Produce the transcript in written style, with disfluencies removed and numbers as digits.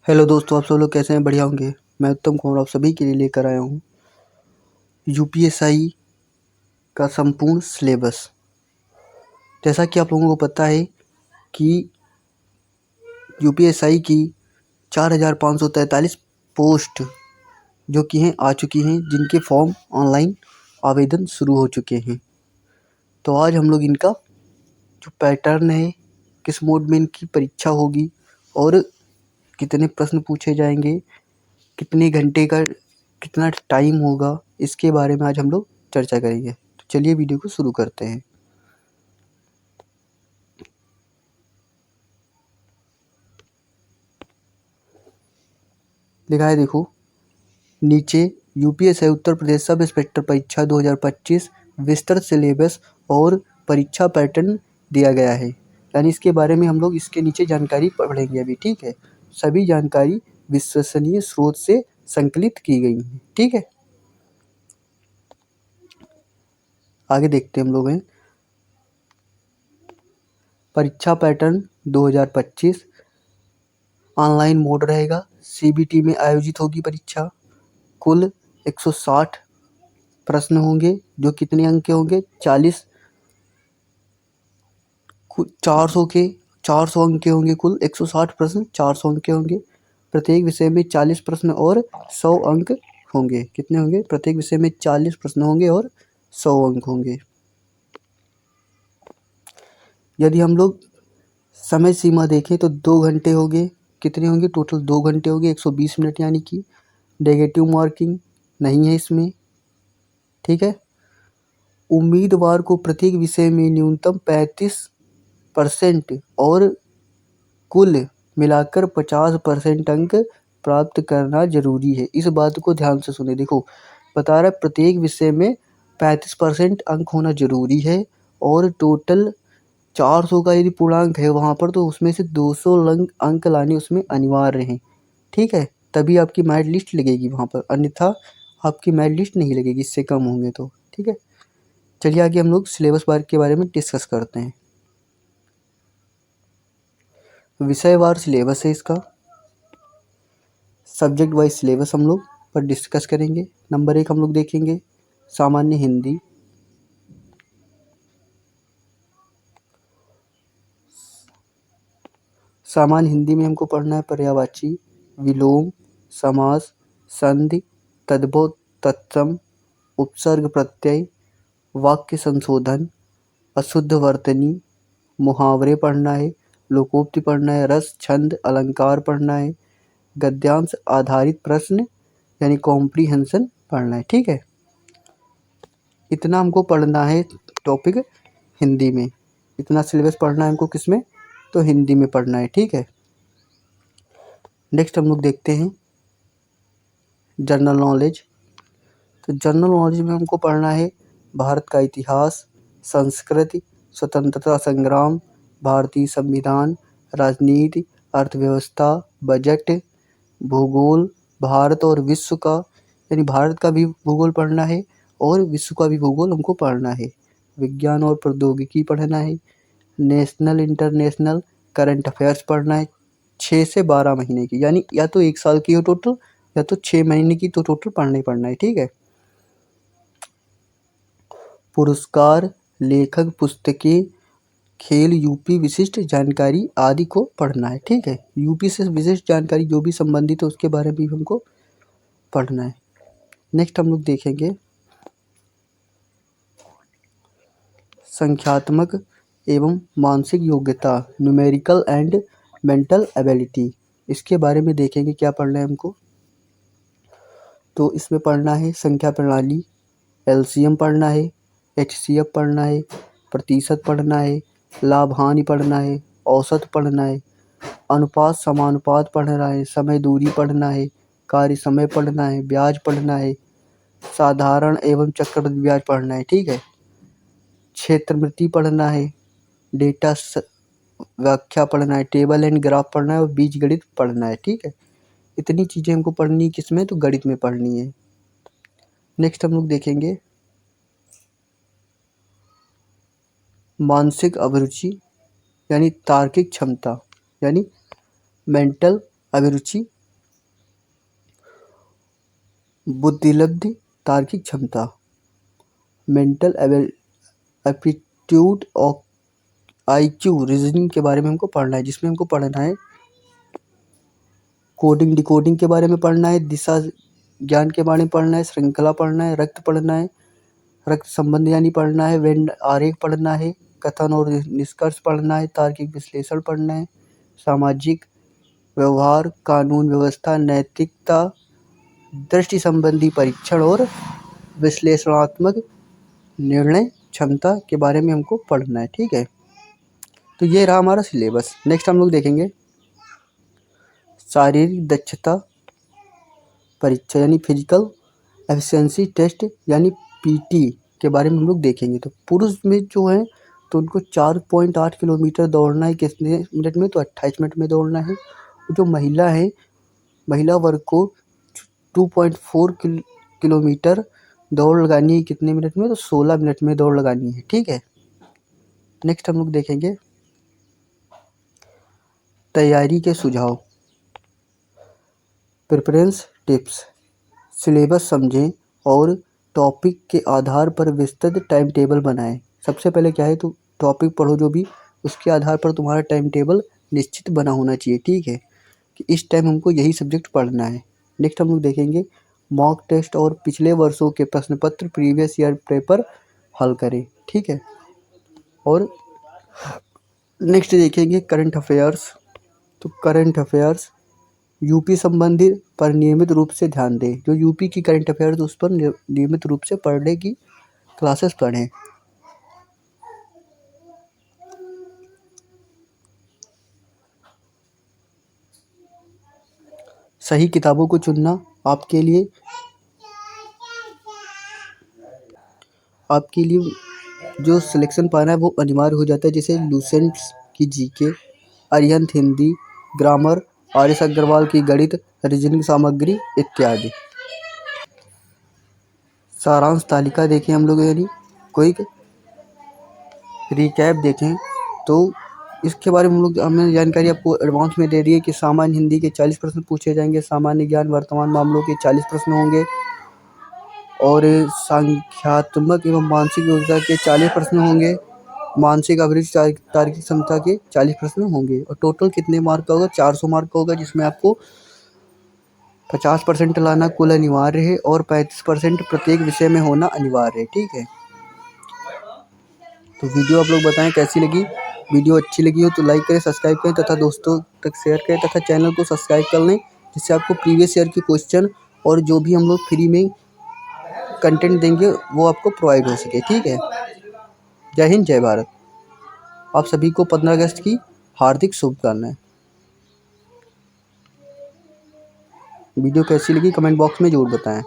Hello दोस्तों, आप सब लोग कैसे हैं? बढ़िया होंगे। मैं उत्तम कुमार आप सभी के लिए लेकर आया हूँ यूपीएसआई का संपूर्ण सिलेबस। जैसा कि आप लोगों को पता है कि यूपीएसआई की 4,543 पोस्ट जो कि हैं आ चुकी हैं, जिनके फॉर्म ऑनलाइन आवेदन शुरू हो चुके हैं। तो आज हम लोग इनका जो पैटर्न है, किस मोड में इनकी परीक्षा होगी और कितने प्रश्न पूछे जाएंगे, कितने घंटे का कितना टाइम होगा, इसके बारे में आज हम लोग चर्चा करेंगे। तो चलिए वीडियो को शुरू करते हैं। लिखा है, देखो नीचे, UPSI Uttar Pradesh sub inspector परीक्षा 2025 विस्तृत सिलेबस और परीक्षा पैटर्न दिया गया है। यानी इसके बारे में हम लोग इसके नीचे जानकारी पढ़ेंगे अभी, ठीक है। सभी जानकारी विश्वसनीय स्रोत से संकलित की गई है, ठीक है। आगे देखते हैं हम लोग हैं परीक्षा पैटर्न 2025। ऑनलाइन मोड रहेगा, सीबीटी में आयोजित होगी परीक्षा। कुल 160 प्रश्न होंगे, जो कितने अंक के होंगे? 40 400 के 400 अंक के होंगे। कुल 160 प्रश्न 400 अंक के होंगे। प्रत्येक विषय में 40 प्रश्न और 100 अंक होंगे। कितने होंगे? प्रत्येक विषय में 40 प्रश्न होंगे और 100 अंक होंगे। यदि हम लोग समय सीमा देखें तो 2 घंटे होंगे। कितने होंगे? टोटल 2 घंटे होंगे, 120 मिनट। यानी कि नेगेटिव मार्किंग नहीं है इसमें, ठीक है। उम्मीदवार को प्रत्येक विषय में न्यूनतम 35% और कुल मिलाकर 50% अंक प्राप्त करना जरूरी है। इस बात को ध्यान से सुने। देखो, बता रहा है प्रत्येक विषय में 35% अंक होना जरूरी है और टोटल 400 का यदि पूर्णांक है वहाँ पर, तो उसमें से 200 अंक लाने उसमें अनिवार्य हैं, ठीक है। तभी आपकी मेरिट लिस्ट लगेगी वहाँ पर, अन्यथा आपकी मेरिट लिस्ट नहीं लगेगी इससे कम होंगे तो, ठीक है। चलिए आगे हम लोग सिलेबस बार के बारे में डिस्कस करते हैं। विषयवार सिलेबस है इसका। सब्जेक्ट वाइज सिलेबस हम लोग पर डिस्कस करेंगे। नंबर 1 हम लोग देखेंगे सामान्य हिंदी। सामान्य हिंदी में हमको पढ़ना है पर्यायवाची, विलोम, समास, संधि, तद्भव, तत्सम, उपसर्ग प्रत्यय, वाक्य संशोधन, अशुद्ध वर्तनी, मुहावरे पढ़ना है, लोकोक्ति पढ़ना है, रस, छंद, अलंकार पढ़ना है, गद्यांश आधारित प्रश्न यानी कॉम्प्रीहेंशन पढ़ना है, ठीक है। इतना हमको पढ़ना है टॉपिक हिंदी में। इतना सिलेबस पढ़ना है हमको किसमें? तो हिंदी में पढ़ना है, ठीक है। नेक्स्ट हम लोग देखते हैं जनरल नॉलेज। तो जनरल नॉलेज में हमको पढ़ना है भारत का इतिहास, संस्कृति, स्वतंत्रता संग्राम, भारतीय संविधान, राजनीति, अर्थव्यवस्था, बजट, भूगोल, भारत और विश्व का, यानी भारत का भी भूगोल पढ़ना है और विश्व का भी भूगोल हमको पढ़ना है। विज्ञान और प्रौद्योगिकी पढ़ना है। नेशनल इंटरनेशनल करंट अफेयर्स पढ़ना है 6 से 12 महीने की, यानी या तो 1 साल की हो टोटल, या तो 6 महीने की, तो टोटल पढ़ना ही पढ़ना है, ठीक है। पुरस्कार, लेखक, पुस्तकें, खेल, यूपी विशिष्ट जानकारी आदि को पढ़ना है, ठीक है। यूपी से विशिष्ट जानकारी जो भी संबंधित है उसके बारे में भी हमको पढ़ना है। नेक्स्ट हम लोग देखेंगे संख्यात्मक एवं मानसिक योग्यता, न्यूमेरिकल एंड मेंटल एबिलिटी। इसके बारे में देखेंगे क्या पढ़ना है हमको। तो इसमें पढ़ना है संख्या प्रणाली, एलसीएम पढ़ना है, एचसीएफ पढ़ना है, प्रतिशत पढ़ना है, लाभ हानि पढ़ना है, औसत पढ़ना है, अनुपात समानुपात पढ़ना है, समय दूरी पढ़ना है, कार्य समय पढ़ना है, ब्याज पढ़ना है, साधारण एवं चक्रवृद्धि ब्याज पढ़ना है, ठीक है। क्षेत्रवृत्ति पढ़ना है, डेटा व्याख्या पढ़ना है, टेबल एंड ग्राफ पढ़ना है और बीजगणित पढ़ना है, ठीक है। इतनी चीज़ें हमको पढ़नी है किसमें? तो गणित में पढ़नी है। नेक्स्ट हम लोग देखेंगे मानसिक अभिरुचि यानी तार्किक क्षमता, यानी मेंटल अभिरुचि, बुद्धिलब्धि, तार्किक क्षमता, मेंटल एप्टीट्यूड और आईक्यू रीजनिंग के बारे में हमको पढ़ना है, जिसमें हमको पढ़ना है कोडिंग डिकोडिंग के बारे में पढ़ना है, दिशा ज्ञान के बारे में पढ़ना है, श्रृंखला पढ़ना है, रक्त पढ़ना है, रक्त संबंध यानी पढ़ना है, वेन आरेख पढ़ना है, कथन और निष्कर्ष पढ़ना है, तार्किक विश्लेषण पढ़ना है, सामाजिक व्यवहार, कानून व्यवस्था, नैतिकता, दृष्टि संबंधी परीक्षण और विश्लेषणात्मक निर्णय क्षमता के बारे में हमको पढ़ना है। ठीक है, तो ये रहा हमारा सिलेबस। नेक्स्ट हम लोग देखेंगे शारीरिक दक्षता परीक्षा यानी फिजिकल एफिशिएंसी टेस्ट यानी पीटी के बारे में हम लोग देखेंगे। तो पुरुष में जो है तो उनको 4.8 किलोमीटर दौड़ना है कितने मिनट में, तो 28 मिनट में दौड़ना है। जो महिला है, महिला वर्ग को 2.4 किलोमीटर दौड़ लगानी है कितने मिनट में, तो 16 मिनट में दौड़ लगानी है। ठीक है, नेक्स्ट हम लोग देखेंगे तैयारी के सुझाव, प्रेफरेंस टिप्स, सिलेबस समझें और टॉपिक के आधार पर विस्तृत टाइम टेबल बनाएं। सबसे पहले क्या है, तो टॉपिक पढ़ो जो भी, उसके आधार पर तुम्हारा टाइम टेबल निश्चित बना होना चाहिए। ठीक है, कि इस टाइम हमको यही सब्जेक्ट पढ़ना है। नेक्स्ट हम लोग देखेंगे मॉक टेस्ट और पिछले वर्षों के प्रश्न पत्र प्रीवियस ईयर पेपर हल करें। ठीक है, और नेक्स्ट देखेंगे करंट अफेयर्स। तो करंट अफेयर्स यूपी संबंधित पर नियमित रूप से ध्यान दें। जो यूपी की करंट अफेयर्स उस पर नियमित रूप से पढ़ने की क्लासेस पढ़ें। सही किताबों को चुनना आपके लिए जो सिलेक्शन पाना है वो अनिवार्य हो जाता है, जैसे लूसेंट्स की GK, Arihant Hindi, grammar, R S. Agarwal की गणित, रीजनिंग सामग्री इत्यादि। सारांश तालिका देखें हम लोग, यानी क्विक रिकैप देखें। तो इसके बारे में हमने जानकारी आपको एडवांस में दे दी है कि सामान्य हिंदी के 40 प्रश्न पूछे जाएंगे, सामान्य ज्ञान वर्तमान मामलों के 40 प्रश्न होंगे और संख्यात्मक एवं मानसिक योग्यता के 40 प्रश्न होंगे, मानसिक अभिरुचि तार्किक क्षमता के 40 प्रश्न होंगे। और टोटल कितने मार्क का होगा, 400 मार्क का होगा, जिसमें आपको 50% लाना कुल अनिवार्य है और 35% प्रत्येक विषय में होना अनिवार्य है। ठीक है, तो वीडियो आप लोग बताएं कैसी लगी। वीडियो अच्छी लगी हो तो लाइक करें, सब्सक्राइब करें तथा दोस्तों तक शेयर करें तथा चैनल को सब्सक्राइब कर लें, जिससे आपको प्रीवियस ईयर के क्वेश्चन और जो भी हम लोग फ्री में कंटेंट देंगे वो आपको प्रोवाइड हो सके। ठीक है, जय हिंद जय भारत। आप सभी को 15 अगस्त की हार्दिक शुभकामनाएं। वीडियो कैसी लगी कमेंट बॉक्स में ज़रूर बताएं।